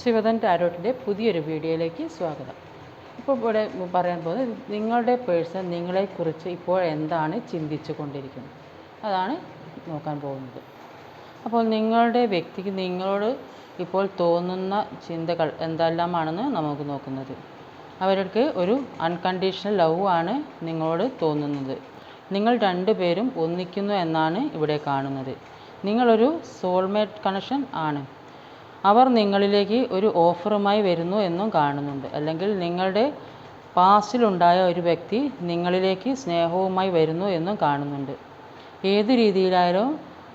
ശിവദൻ ടാരോട്ടിൻ്റെ പുതിയൊരു വീഡിയോയിലേക്ക് സ്വാഗതം. ഇപ്പോൾ ഇവിടെ പറയാൻ പോകുന്നത് നിങ്ങളുടെ പേഴ്സൺ നിങ്ങളെക്കുറിച്ച് ഇപ്പോൾ എന്താണ് ചിന്തിച്ചു കൊണ്ടിരിക്കുന്നത്, അതാണ് നോക്കാൻ പോകുന്നത്. അപ്പോൾ നിങ്ങളുടെ വ്യക്തിക്ക് നിങ്ങളോട് ഇപ്പോൾ തോന്നുന്ന ചിന്തകൾ എന്തെല്ലാമാണെന്ന് നമുക്ക് നോക്കുന്നത്. അവർക്ക് ഒരു അൺകണ്ടീഷണൽ ലവ് ആണ് നിങ്ങളോട് തോന്നുന്നത്. നിങ്ങൾ രണ്ടുപേരും ഒന്നിക്കുന്നു എന്നാണ് ഇവിടെ കാണുന്നത്. നിങ്ങളൊരു സോൾമേറ്റ് കണക്ഷൻ ആണ്. അവർ നിങ്ങളിലേക്ക് ഒരു ഓഫറുമായി വരുന്നു എന്നും കാണുന്നുണ്ട്. അല്ലെങ്കിൽ നിങ്ങളുടെ പാസ്റ്റിലുണ്ടായ ഒരു വ്യക്തി നിങ്ങളിലേക്ക് സ്നേഹവുമായി വരുന്നു എന്നും കാണുന്നുണ്ട്. ഏത് രീതിയിലായാലും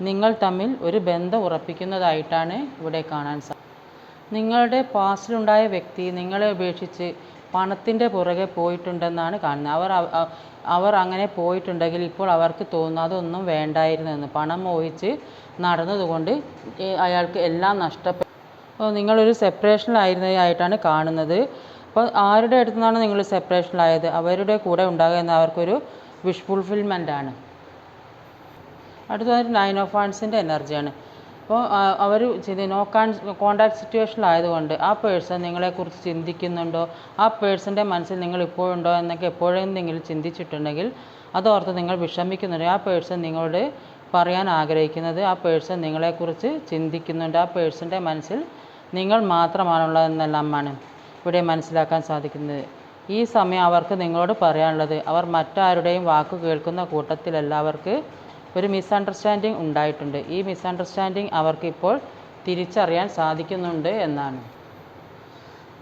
നിങ്ങൾ തമ്മിൽ ഒരു ബന്ധം ഉറപ്പിക്കുന്നതായിട്ടാണ് ഇവിടെ കാണാൻ സാധിക്കുന്നത്. നിങ്ങളുടെ പാസ്റ്റിലുണ്ടായ വ്യക്തി നിങ്ങളെ ഉപേക്ഷിച്ച് പണത്തിൻ്റെ പുറകെ പോയിട്ടുണ്ടെന്നാണ് കാണുന്നത്. അവർ അങ്ങനെ പോയിട്ടുണ്ടെങ്കിൽ ഇപ്പോൾ അവർക്ക് തോന്നുന്നു അതൊന്നും വേണ്ടായിരുന്നു എന്ന്. പണം മോഹിച്ച് നടന്നതുകൊണ്ട് അയാൾക്ക് എല്ലാം നഷ്ടപ്പെട്ടു. അപ്പോൾ നിങ്ങളൊരു സെപ്പറേഷനിലായിരുന്നതായിട്ടാണ് കാണുന്നത്. അപ്പോൾ ആരുടെ അടുത്തു നിന്നാണ് നിങ്ങൾ സെപ്പറേഷനിലായത്? അവരുടെ കൂടെ ഉണ്ടാകുക എന്ന അവർക്കൊരു വിഷ് ഫുൾഫിൽമെൻ്റ് ആണ്. അടുത്തതായിട്ട് 9 ഓഫ് വാൻഡ്സിൻ്റെ എനർജിയാണ്. അപ്പോൾ അവർ നോ കോണ്ടാക്ട് സിറ്റുവേഷനിലായതുകൊണ്ട് ആ പേഴ്സൺ നിങ്ങളെക്കുറിച്ച് ചിന്തിക്കുന്നുണ്ടോ, ആ പേഴ്സൻ്റെ മനസ്സിൽ നിങ്ങൾ ഇപ്പോഴുണ്ടോ എന്നൊക്കെ എപ്പോഴെന്തെങ്കിലും ചിന്തിച്ചിട്ടുണ്ടെങ്കിൽ അതോർത്ത് നിങ്ങൾ വിഷമിക്കുന്നുണ്ട്. ആ പേഴ്സൺ നിങ്ങളോട് പറയാൻ ആഗ്രഹിക്കുന്നത് ആ പേഴ്സൺ നിങ്ങളെക്കുറിച്ച് ചിന്തിക്കുന്നുണ്ട്, ആ പേഴ്സൻ്റെ മനസ്സിൽ നിങ്ങൾ മാത്രമാണുള്ളതെന്നെല്ലാമാണ് ഇവിടെ മനസ്സിലാക്കാൻ സാധിക്കുന്നത്. ഈ സമയം അവർക്ക് നിങ്ങളോട് പറയാനുള്ളത്, അവർ മറ്റാരുടെയും വാക്ക് കേൾക്കുന്ന കൂട്ടത്തിലല്ല. അവർക്ക് ഒരു മിസ്അണ്ടർസ്റ്റാൻഡിങ് ഉണ്ടായിട്ടുണ്ട്. ഈ മിസ്അണ്ടർസ്റ്റാൻഡിങ് അവർക്കിപ്പോൾ തിരിച്ചറിയാൻ സാധിക്കുന്നുണ്ട് എന്നാണ്.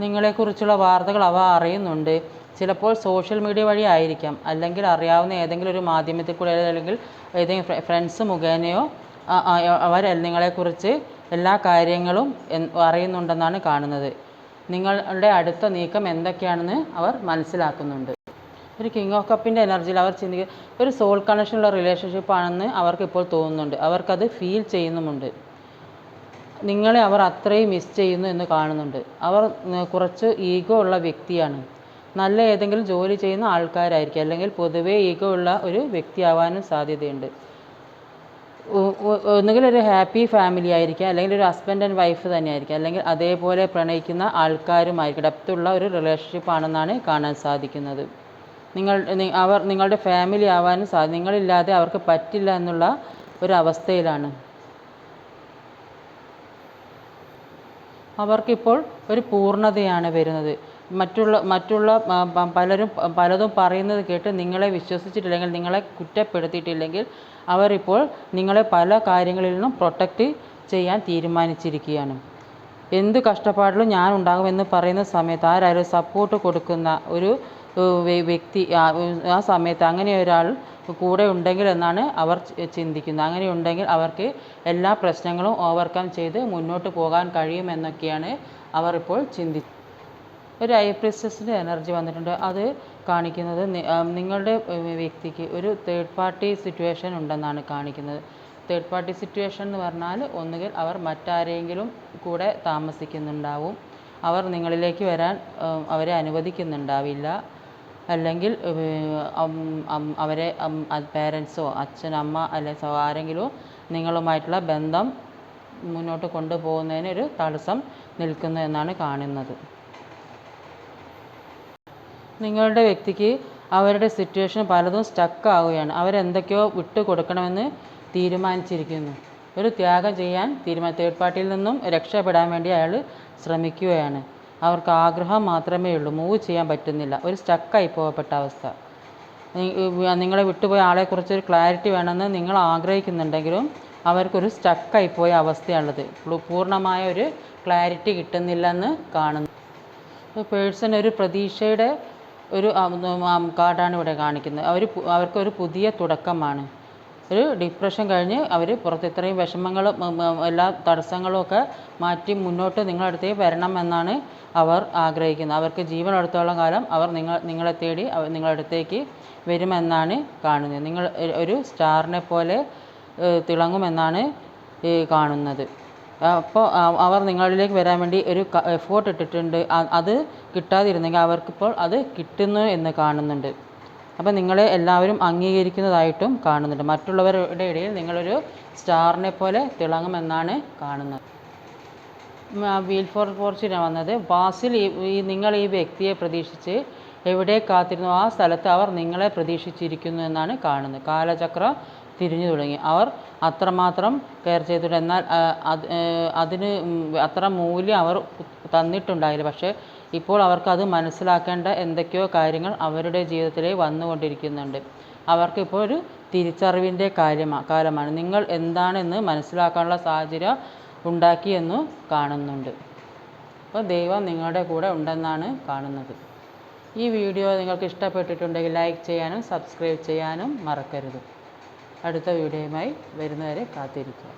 നിങ്ങളെക്കുറിച്ചുള്ള വാർത്തകൾ അവ അറിയുന്നുണ്ട്. ചിലപ്പോൾ സോഷ്യൽ മീഡിയ വഴി ആയിരിക്കാം, അല്ലെങ്കിൽ അറിയാവുന്ന ഏതെങ്കിലും ഒരു മാധ്യമത്തിൽ കൂടെ, അല്ലെങ്കിൽ ഏതെങ്കിലും ഫ്രണ്ട്സ് മുഖേനയോ അവർ നിങ്ങളെക്കുറിച്ച് എല്ലാ കാര്യങ്ങളും അറിയുന്നുണ്ടെന്നാണ് കാണുന്നത്. നിങ്ങളുടെ അടുത്ത നീക്കം എന്തൊക്കെയാണെന്ന് അവർ മനസ്സിലാക്കുന്നുണ്ട്. ഒരു കിങ് ഓഫ് കപ്പിൻ്റെ എനർജിയിൽ അവർ ചിന്തിക്കുക ഒരു സോൾ കണക്ഷനുള്ള റിലേഷൻഷിപ്പ് ആണെന്ന് അവർക്കിപ്പോൾ തോന്നുന്നുണ്ട്. അവർക്കത് ഫീൽ ചെയ്യുന്നുമുണ്ട്. നിങ്ങളെ അവർ അത്രയും മിസ് ചെയ്യുന്നു എന്ന് കാണുന്നുണ്ട്. അവർ കുറച്ച് ഈഗോ ഉള്ള വ്യക്തിയാണ്. നല്ല ഏതെങ്കിലും ജോലി ചെയ്യുന്ന ആൾക്കാരായിരിക്കും, അല്ലെങ്കിൽ പൊതുവേ ഈഗോ ഉള്ള ഒരു വ്യക്തിയാവാനും സാധ്യതയുണ്ട്. ഒന്നുകിൽ ഒരു ഹാപ്പി ഫാമിലി ആയിരിക്കാം, അല്ലെങ്കിൽ ഒരു ഹസ്ബൻഡ് ആൻഡ് വൈഫ് തന്നെയായിരിക്കും, അല്ലെങ്കിൽ അതേപോലെ പ്രണയിക്കുന്ന ആൾക്കാരുമായിരിക്കും. ഡെപ്തുള്ള ഒരു റിലേഷൻഷിപ്പ് ആണെന്നാണ് കാണാൻ സാധിക്കുന്നത്. അവർ നിങ്ങളുടെ ഫാമിലി ആവാനും നിങ്ങളില്ലാതെ അവർക്ക് പറ്റില്ല എന്നുള്ള ഒരവസ്ഥയിലാണ്. അവർക്കിപ്പോൾ ഒരു പൂർണ്ണതയാണ് വരുന്നത്. മറ്റുള്ള പലതും പറയുന്നത് കേട്ട് നിങ്ങളെ വിശ്വസിച്ചിട്ടില്ലെങ്കിൽ, നിങ്ങളെ കുറ്റപ്പെടുത്തിയിട്ടില്ലെങ്കിൽ അവരിപ്പോൾ നിങ്ങളെ പല കാര്യങ്ങളിൽ നിന്നും പ്രൊട്ടക്റ്റ് ചെയ്യാൻ തീരുമാനിച്ചിരിക്കുകയാണ്. എന്ത് കഷ്ടപ്പാടിലും ഞാൻ ഉണ്ടാകുമെന്ന് പറയുന്ന സമയത്ത് ആരായാലും സപ്പോർട്ട് കൊടുക്കുന്ന ഒരു വ്യക്തി ആ സമയത്ത് അങ്ങനെ ഒരാൾ കൂടെ ഉണ്ടെങ്കിൽ എന്നാണ് അവർ ചിന്തിക്കുന്നത്. അങ്ങനെ ഉണ്ടെങ്കിൽ അവർക്ക് എല്ലാ പ്രശ്നങ്ങളും ഓവർകം ചെയ്ത് മുന്നോട്ട് പോകാൻ കഴിയുമെന്നൊക്കെയാണ് അവർ ഇപ്പോൾ ചിന്തിക്കുന്നത്. ഒരു ഹൈ പ്രീസ്റ്റസിൻ്റെ എനർജി വന്നിട്ടുണ്ട്. അത് കാണിക്കുന്നത് നിങ്ങളുടെ വ്യക്തിക്ക് ഒരു തേർഡ് പാർട്ടി സിറ്റുവേഷൻ ഉണ്ടെന്നാണ് കാണിക്കുന്നത്. തേർഡ് പാർട്ടി സിറ്റുവേഷൻ എന്ന് പറഞ്ഞാൽ ഒന്നുകിൽ അവർ മറ്റാരെങ്കിലും കൂടെ താമസിക്കുന്നുണ്ടാവും, അവർ നിങ്ങളിലേക്ക് വരാൻ അവരെ അനുവദിക്കുന്നുണ്ടാവില്ല, അല്ലെങ്കിൽ അവരെ പേരൻസോ അച്ഛൻ-അമ്മ അല്ലെങ്കിൽ ആരെങ്കിലും നിങ്ങളുമായിട്ടുള്ള ബന്ധം മുന്നോട്ട് കൊണ്ടുപോകുന്നതിന് ഒരു തടസ്സം നിൽക്കുന്നു എന്നാണ് കാണുന്നത്. നിങ്ങളുടെ വ്യക്തിക്ക് അവരുടെ സിറ്റുവേഷൻ പലതും സ്റ്റക്ക് ആവുകയാണ്. അവരെന്തൊക്കെയോ വിട്ടു കൊടുക്കണമെന്ന് തീരുമാനിച്ചിരിക്കുന്നു. ഒരു ത്യാഗം ചെയ്യാൻ തേർഡ് പാർട്ടിയിൽ നിന്നും രക്ഷപ്പെടാൻ വേണ്ടി അയാൾ ശ്രമിക്കുകയാണ്. അവർക്ക് ആഗ്രഹം മാത്രമേ ഉള്ളൂ, മൂവ് ചെയ്യാൻ പറ്റുന്നില്ല. ഒരു സ്റ്റക്കായി പോകപ്പെട്ട അവസ്ഥ. നിങ്ങളെ വിട്ടുപോയ ആളെക്കുറിച്ചൊരു ക്ലാരിറ്റി വേണമെന്ന് നിങ്ങൾ ആഗ്രഹിക്കുന്നുണ്ടെങ്കിലും അവർക്കൊരു സ്റ്റക്കായി പോയ അവസ്ഥയാണുള്ളത്. പൂർണ്ണമായ ഒരു ക്ലാരിറ്റി കിട്ടുന്നില്ലെന്ന് കാണുന്നു. പേഴ്സൺ ഒരു പ്രതീക്ഷയുടെ ഒരു കാർഡാണ് ഇവിടെ കാണിക്കുന്നത്. അവർക്കൊരു പുതിയ തുടക്കമാണ്. ഒരു ഡിപ്രഷൻ കഴിഞ്ഞ് അവർ പുറത്ത് ഇത്രയും വിഷമങ്ങളും എല്ലാ തടസ്സങ്ങളും ഒക്കെ മാറ്റി മുന്നോട്ട് നിങ്ങളടുത്തേക്ക് വരണം എന്നാണ് അവർ ആഗ്രഹിക്കുന്നത്. അവർക്ക് ജീവനെടുത്തോളം കാലം അവർ നിങ്ങളെ തേടി നിങ്ങളടുത്തേക്ക് വരുമെന്നാണ് കാണുന്നത്. നിങ്ങൾ ഒരു സ്റ്റാറിനെ പോലെ തിളങ്ങുമെന്നാണ് കാണുന്നത്. അപ്പോൾ അവർ നിങ്ങളിലേക്ക് വരാൻ വേണ്ടി ഒരു എഫേർട്ട് ഇട്ടിട്ടുണ്ട്. അത് കിട്ടാതിരുന്നെങ്കിൽ അവർക്കിപ്പോൾ അത് കിട്ടുന്നു എന്ന് കാണുന്നുണ്ട്. അപ്പോൾ നിങ്ങളെ എല്ലാവരും അംഗീകരിക്കുന്നതായിട്ടും കാണുന്നുണ്ട്. മറ്റുള്ളവരുടെ ഇടയിൽ നിങ്ങളൊരു സ്റ്റാറിനെ പോലെ തിളങ്ങുമെന്നാണ് കാണുന്നത്. വീൽ ഫോർ ഫോർച്യൂനാണ് വന്നത്. ബാസിൽ നിങ്ങൾ ഈ വ്യക്തിയെ പ്രതീക്ഷിച്ച് എവിടെ കാത്തിരുന്നു ആ സ്ഥലത്ത് അവർ നിങ്ങളെ പ്രതീക്ഷിച്ചിരിക്കുന്നു എന്നാണ് കാണുന്നത്. കാലചക്രം തിരിഞ്ഞു തുടങ്ങി. അവർ അത്രമാത്രം കെയർ ചെയ്തിട്ടുണ്ട്. എന്നാൽ അതിന് അത്ര മൂല്യം അവർ തന്നിട്ടുണ്ടായില്ല. പക്ഷേ ഇപ്പോൾ അവർക്കത് മനസ്സിലാക്കേണ്ട എന്തൊക്കെയോ കാര്യങ്ങൾ അവരുടെ ജീവിതത്തിലേക്ക് വന്നുകൊണ്ടിരിക്കുന്നുണ്ട്. അവർക്കിപ്പോൾ ഒരു തിരിച്ചറിവിൻ്റെ കാലമാണ്. നിങ്ങൾ എന്താണെന്ന് മനസ്സിലാക്കാനുള്ള സാഹചര്യം ഉണ്ടാക്കിയെന്ന് കാണുന്നുണ്ട്. അപ്പോൾ ദൈവം നിങ്ങളുടെ കൂടെ ഉണ്ടെന്നാണ് കാണുന്നത്. ഈ വീഡിയോ നിങ്ങൾക്ക് ഇഷ്ടപ്പെട്ടിട്ടുണ്ടെങ്കിൽ ലൈക്ക് ചെയ്യാനും സബ്സ്ക്രൈബ് ചെയ്യാനും മറക്കരുത്. അടുത്ത വീഡിയോയുമായി വരുന്നവരെ കാത്തിരിക്കുക.